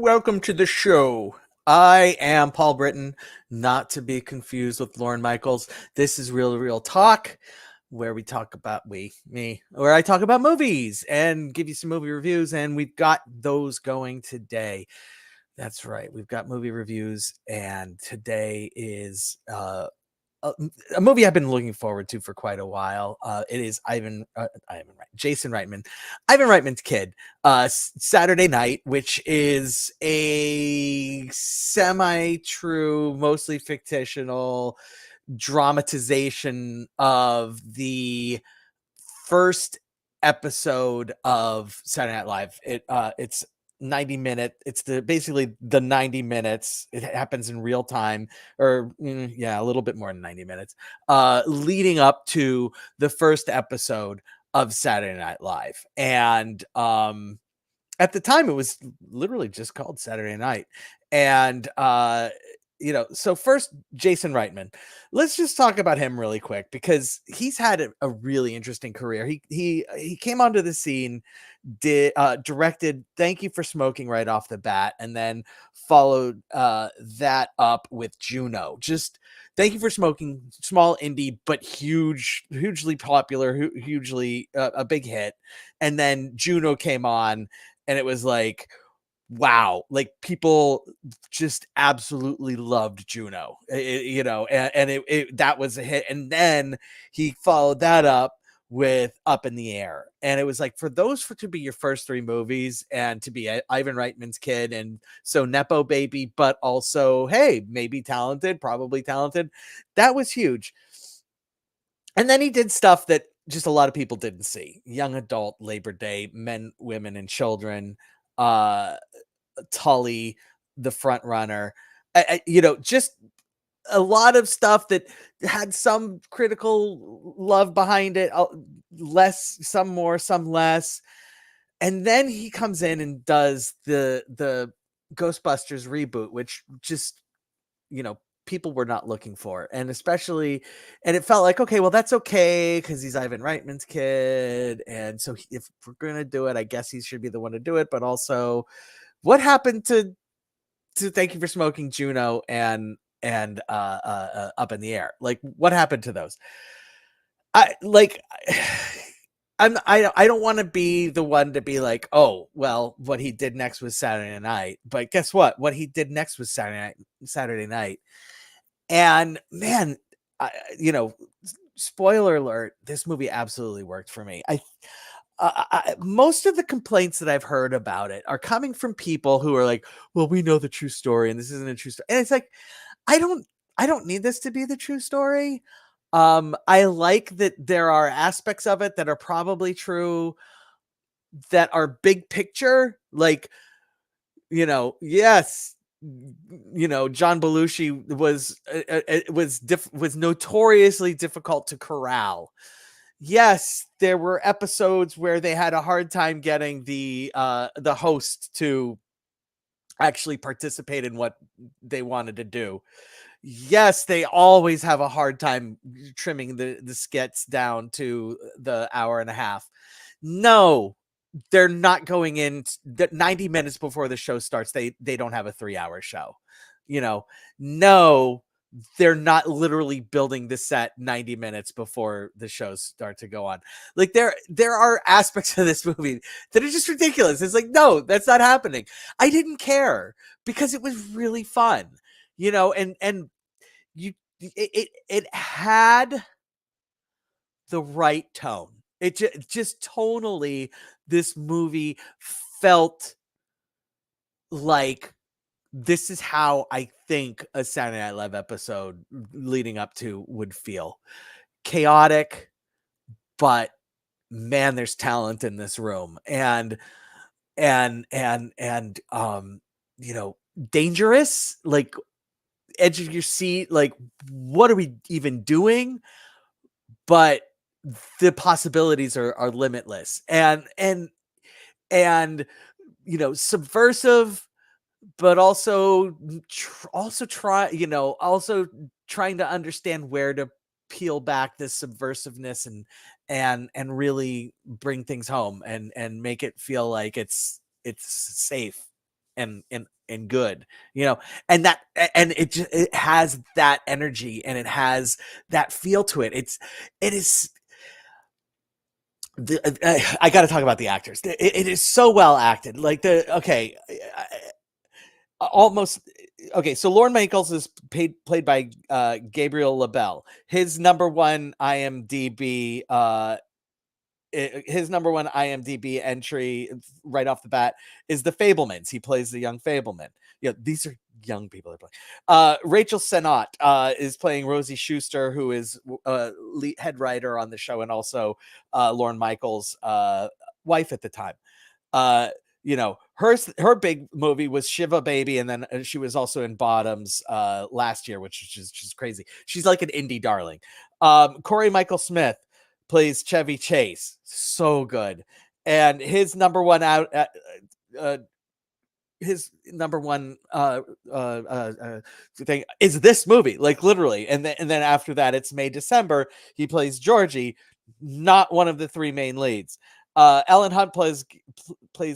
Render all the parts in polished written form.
welcome to the show. I am Paul Britton, not to be confused with Lauren Michaels. This is Real Talk, where we talk about where I talk about movies and give you some movie reviews, and we've got those going today. That's right, we've got movie reviews, and today is a, a movie I've been looking forward to for quite a while. It is Jason Reitman, Ivan Reitman's Kid, Saturday Night, which is a semi-true, mostly fictional dramatization of the first episode of Saturday Night Live. It's 90 minute. It's basically the 90 minutes. It happens in real time, or a little bit more than 90 minutes, leading up to the first episode of Saturday Night Live. And at the time, it was literally just called Saturday Night. And so first, Jason Reitman. Let's just talk about him really quick, because he's had a really interesting career. He came onto the scene, directed Thank You for Smoking right off the bat, and then followed that up with Juno. Just Thank You for Smoking, small indie but hugely popular, hugely a big hit. And then Juno came on, and it was like, wow, like people just absolutely loved Juno, that was a hit. And then he followed that up with Up in the Air, and it was like, for to be your first three movies and to be Ivan Reitman's Kid, and so nepo baby, but also, hey, maybe talented, probably talented, that was huge. And then he did stuff that just a lot of people didn't see: Young Adult, Labor Day, Men, Women, and Children, Tully, The Front Runner, just a lot of stuff that had some critical love behind it, less, some more, some less. And then he comes in and does the Ghostbusters reboot, which just, people were not looking for. And it felt like, okay, well, that's okay, because he's Ivan Reitman's Kid. And so if we're going to do it, I guess he should be the one to do it. But also, what happened to Thank You for Smoking, Juno, and Up in the Air? Like, what happened to those? I don't want to be the one to be like, oh, well, what he did next was Saturday Night. But guess what he did next was Saturday Night. And man, spoiler alert, this movie absolutely worked for me. Most of the complaints that I've heard about it are coming from people who are like, well, we know the true story, and this isn't a true story. And it's like, I don't need this to be the true story. I like that there are aspects of it that are probably true, that are big picture, like, yes, John Belushi was notoriously difficult to corral. Yes, there were episodes where they had a hard time getting the host to actually participate in what they wanted to do. Yes, they always have a hard time trimming the skits down to the hour and a half. No, they're not going in 90 minutes before the show starts. They don't have a 3-hour show. No, they're not literally building the set 90 minutes before the shows start to go on. Like, there are aspects of this movie that are just ridiculous. It's like, no, that's not happening. I didn't care, because it was really fun, and it had the right tone. It just tonally, this movie felt like, this is how I think a Saturday Night Live episode leading up to would feel. Chaotic, but man, there's talent in this room. And dangerous, like edge of your seat, like, what are we even doing? But the possibilities are limitless, and subversive, but also trying to understand where to peel back this subversiveness, and really bring things home, and make it feel like it's safe, and and good, and it has that energy and it has that feel to it. It is I got to talk about the actors. It is so well acted. Like almost okay. So Lorne Michaels is played by Gabriel LaBelle. His number one IMDb entry right off the bat is The Fablemans. He plays the young Fableman. These are young people that play. Rachel Sennott is playing Rosie Schuster, who is head writer on the show and also Lorne Michaels' wife at the time. Her big movie was Shiva Baby, and then she was also in Bottoms last year, which is just crazy. She's like an indie darling. Corey Michael Smith plays Chevy Chase, so good, and his number one thing is this movie, like literally, and then after that it's May December. He plays Georgie, not one of the three main leads. Ellen Hunt plays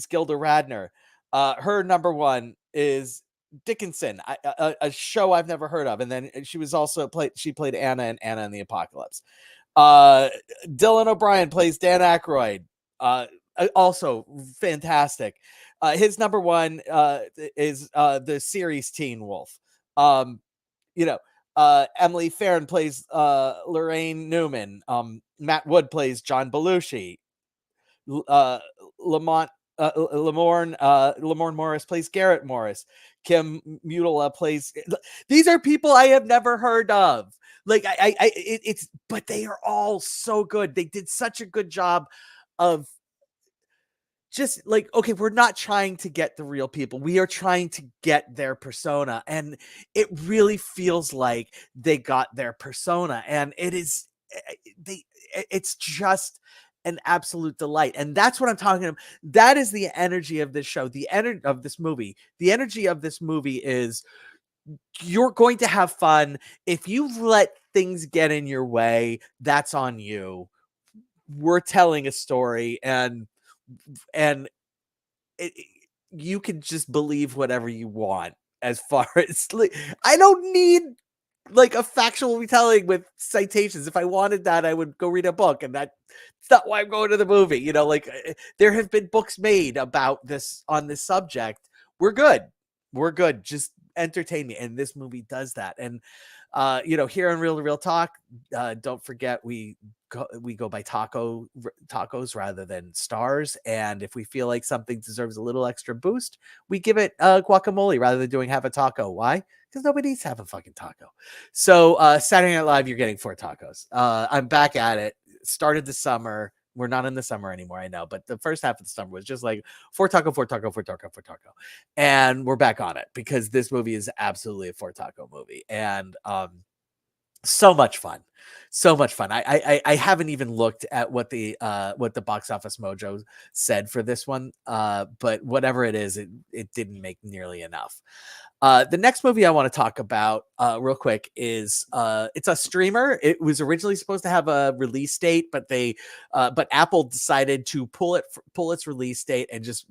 Gilda Radner. Her number one is Dickinson, a show I've never heard of, and then she played Anna in Anna and the Apocalypse. Dylan O'Brien plays Dan Aykroyd, also fantastic. His number one is the series Teen Wolf. Emily Farron plays Lorraine Newman. Matt Wood plays John Belushi. Lamorne Morris plays Garrett Morris. Kim Mutala plays. These are people I have never heard of. Like but they are all so good. They did such a good job of just like, okay, we're not trying to get the real people. We are trying to get their persona. And it really feels like they got their persona. And it's just an absolute delight. And that's what I'm talking about. That is the energy of this show, the energy of this movie. The energy of this movie is you're going to have fun. If you let things get in your way, that's on you. We're telling a story, and you can just believe whatever you want. As far as like, I don't need like a factual retelling with citations. If I wanted that, I would go read a book, and that's not why I'm going to the movie. There have been books made about this on this subject. We're good. Just entertain me, and this movie does that. And here on Real to Real Talk, don't forget we go by tacos rather than stars. And if we feel like something deserves a little extra boost, we give it guacamole rather than doing have a taco. Why? Because nobody's having a fucking taco. So Saturday Night Live, you're getting 4 tacos. I'm back at it. Started the summer. We're not in the summer anymore, I know, but the first half of the summer was just like 4 taco. And we're back on it because this movie is absolutely a 4 taco movie. And so much fun. I haven't even looked at what the Box Office Mojo said for this one, but whatever it is, it didn't make nearly enough. The next movie I want to talk about real quick is it's a streamer. It was originally supposed to have a release date, but Apple decided to pull its release date and just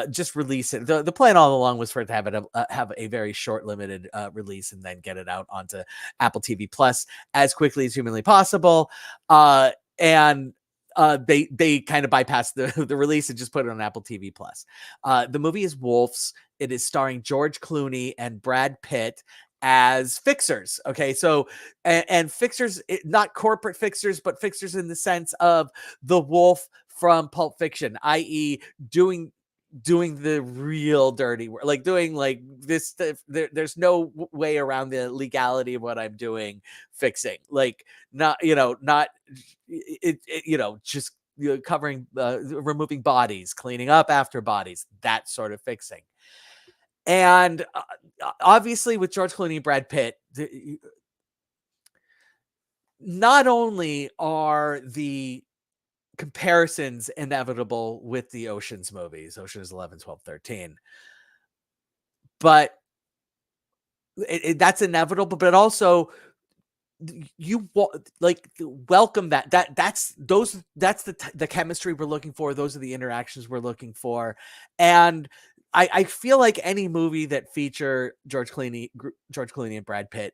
just release it. The plan all along was for it to have a very short limited release and then get it out onto Apple TV Plus as quickly as humanly possible. And they kind of bypassed the release and just put it on Apple TV Plus. The movie is Wolves. It is starring George Clooney and Brad Pitt as fixers. Okay, so and fixers, not corporate fixers, but fixers in the sense of the wolf from Pulp Fiction, i.e., doing the real dirty work, like doing like this. There's no way around the legality of what I'm doing. Fixing, like not just covering, removing bodies, cleaning up after bodies, that sort of fixing. And obviously with George Clooney and Brad Pitt, not only are the comparisons inevitable with the Ocean's movies, Ocean's 11, 12, 13, but that's inevitable, but also you like welcome that's the chemistry we're looking for. Those are the interactions we're looking for. And I feel like any movie that feature George Clooney and Brad Pitt,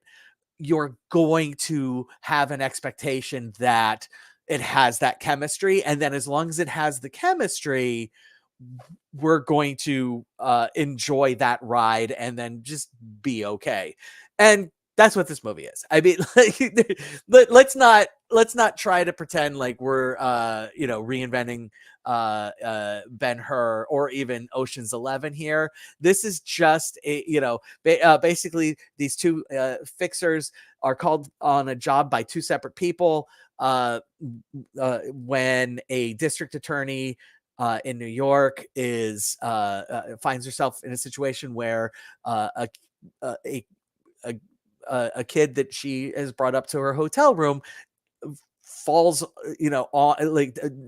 you're going to have an expectation that it has that chemistry, and then as long as it has the chemistry, we're going to enjoy that ride and then just be okay. And that's what this movie is. I mean, like, let's not try to pretend like we're reinventing Ben-Hur or even Ocean's 11 here. This is just basically these two fixers are called on a job by two separate people when a district attorney in New York finds herself in a situation where a, a a kid that she has brought up to her hotel room falls, on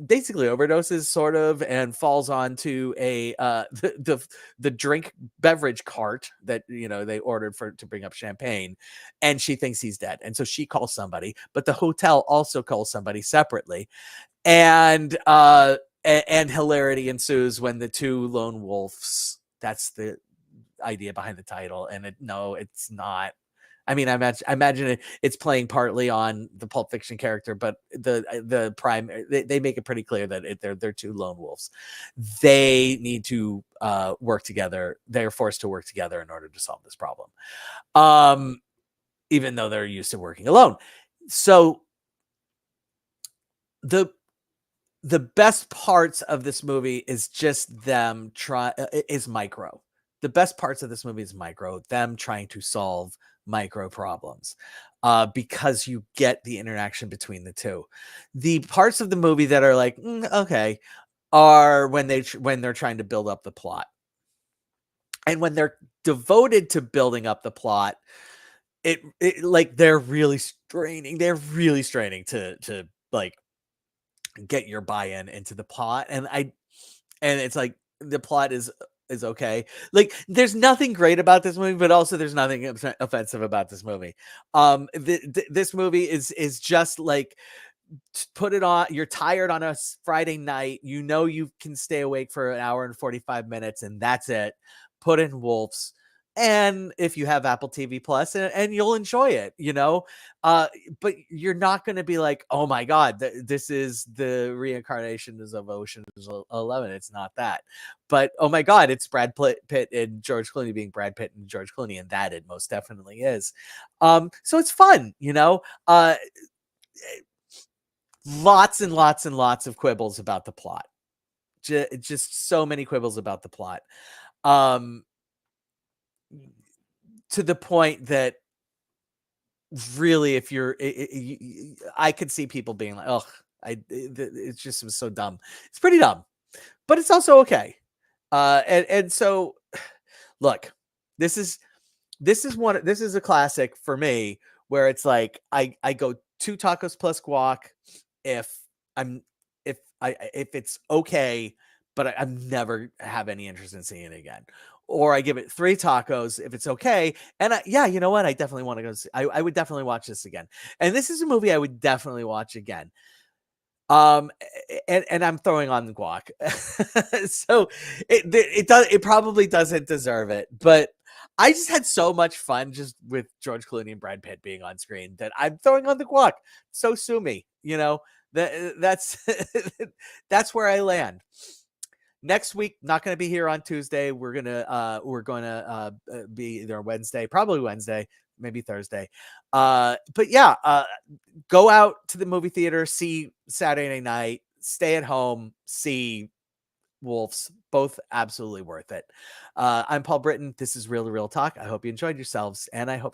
basically overdoses sort of, and falls onto the drink beverage cart that they ordered to bring up champagne, and she thinks he's dead, and so she calls somebody, but the hotel also calls somebody separately, and hilarity ensues when the two lone wolves, that's the idea behind the title, and it's not. I mean, I imagine it's playing partly on the Pulp Fiction character, but the prime, they make it pretty clear that they're two lone wolves. They need to work together. They're forced to work together in order to solve this problem, even though they're used to working alone. So the best parts of this movie is just them is micro. The best parts of this movie is micro, them trying to solve micro problems, because you get the interaction between the two. The parts of the movie that are like, okay, are when they're trying to build up the plot. And when they're devoted to building up the plot, it like they're really straining to like get your buy-in into the plot, and it's like the plot is okay. Like, there's nothing great about this movie, but also there's nothing offensive about this movie. This movie is just like, put it on, you're tired on a Friday night, you can stay awake for an hour and 45 minutes, and that's it. Put in Wolves, and if you have Apple TV Plus, and you'll enjoy it, but you're not going to be like, oh my god, this is the reincarnation of Ocean's 11. It's not that, but oh my god, it's Brad Pitt and George Clooney being Brad Pitt and George Clooney, and that it most definitely is. So it's fun, lots and lots and lots of quibbles about the plot. Just so many quibbles about the plot. To the point that really, if you're, I could see people being like, oh, it's just was so dumb. It's pretty dumb, but it's also okay. And so, look, this is a classic for me, where it's like I go 2 tacos plus guac if it's okay, but I'm never have any interest in seeing it again. Or I give it 3 tacos if it's okay. And yeah, you know what? I definitely want to go see. I would definitely watch this again. And this is a movie I would definitely watch again. And I'm throwing on the guac. So it probably doesn't deserve it, but I just had so much fun just with George Clooney and Brad Pitt being on screen that I'm throwing on the guac. So sue me, that's that's where I land. Next week, not going to be here on Tuesday. We're gonna be either Wednesday, probably Wednesday, maybe Thursday. But yeah, go out to the movie theater, see Saturday Night, stay at home, see Wolves. Both absolutely worth it. I'm Paul Britton. This is Real to Real Talk. I hope you enjoyed yourselves, and I hope to